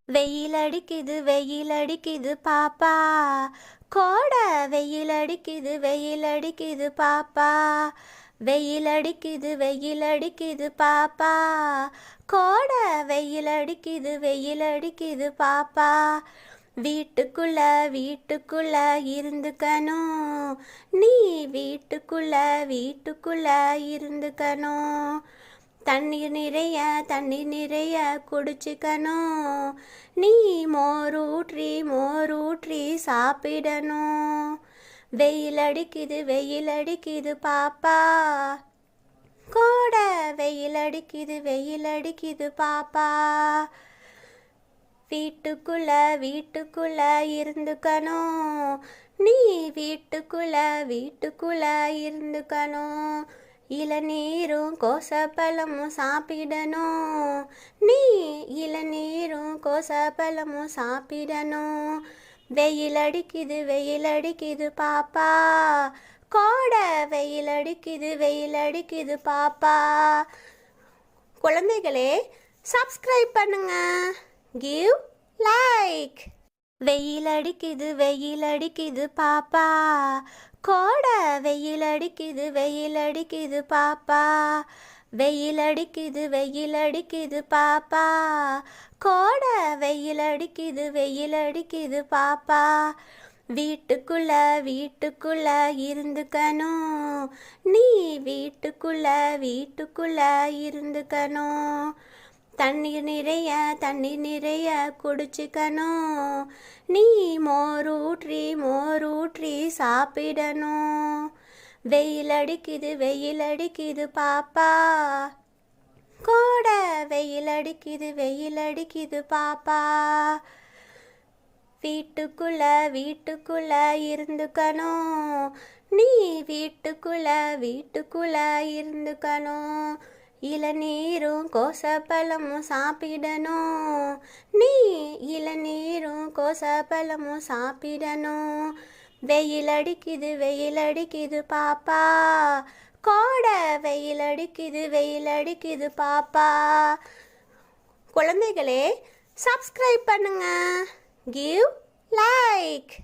வெயில் அடிக்குது வெயில் அடிக்குது பாப்பா, கோட வெயில் அடிக்குது வெயில் அடிக்குது பாப்பா. வெயில் அடிக்குது வெயில் அடிக்குது பாப்பா, கோட வெயில் அடிக்குது வெயில் அடிக்குது பாப்பா. வீட்டுக்குள்ள வீட்டுக்குள்ள இருந்துக்கணும், நீ வீட்டுக்குள்ள வீட்டுக்குள்ள இருந்துக்கணும். தண்ணீர் நிறைய குடிச்சுக்கணும், நீ மோர் ஊற்றி சாப்பிடணும். வெயில் அடிக்குது பாப்பா, கோட வெயில் அடிக்குது பாப்பா. வீட்டுக்குள்ள இருந்துக்கணும், நீ வீட்டுக்குள்ள இருந்துக்கணும். இளநீரும் கோசப்பழமும் சாப்பிடணும், நீ இளநீரும் கோசப்பழமும் சாப்பிடணும். வெயில் அடிக்குது பாப்பா, கோட வெயில் அடிக்குது பாப்பா. குழந்தைகளே, சப்ஸ்கிரைப் பண்ணுங்க, கிவ் லைக். வெயில் அடிக்குது பாப்பா, கோட வெயில் அடிக்குது பாப்பா. வெயில் அடிக்குது பாப்பா, கோட வெயில் அடிக்குது பாப்பா. வீட்டுக்குள்ள இருந்துக்கணும், நீ வீட்டுக்குள்ள இருந்துக்கணும். தண்ணீர் நிறைய குடிச்சுக்கணும், நீ மோர் ஊற்றி சாப்பிடணும். வெயில் அடிக்குது பாப்பா, கோட வெயில் அடிக்குது பாப்பா. வீட்டுக்குள்ள இருந்துக்கணும், நீ வீட்டுக்குள்ள இருந்துக்கணும். இளநீரும் கோசப்பழமும் சாப்பிடணும், நீ இளநீரும் கோசப்பழமும் சாப்பிடணும். வெயில் அடிக்குது பாப்பா, கோட வெயில் அடிக்குது பாப்பா. குழந்தைகளே, சப்ஸ்கிரைப் பண்ணுங்க, கிவ் லைக்.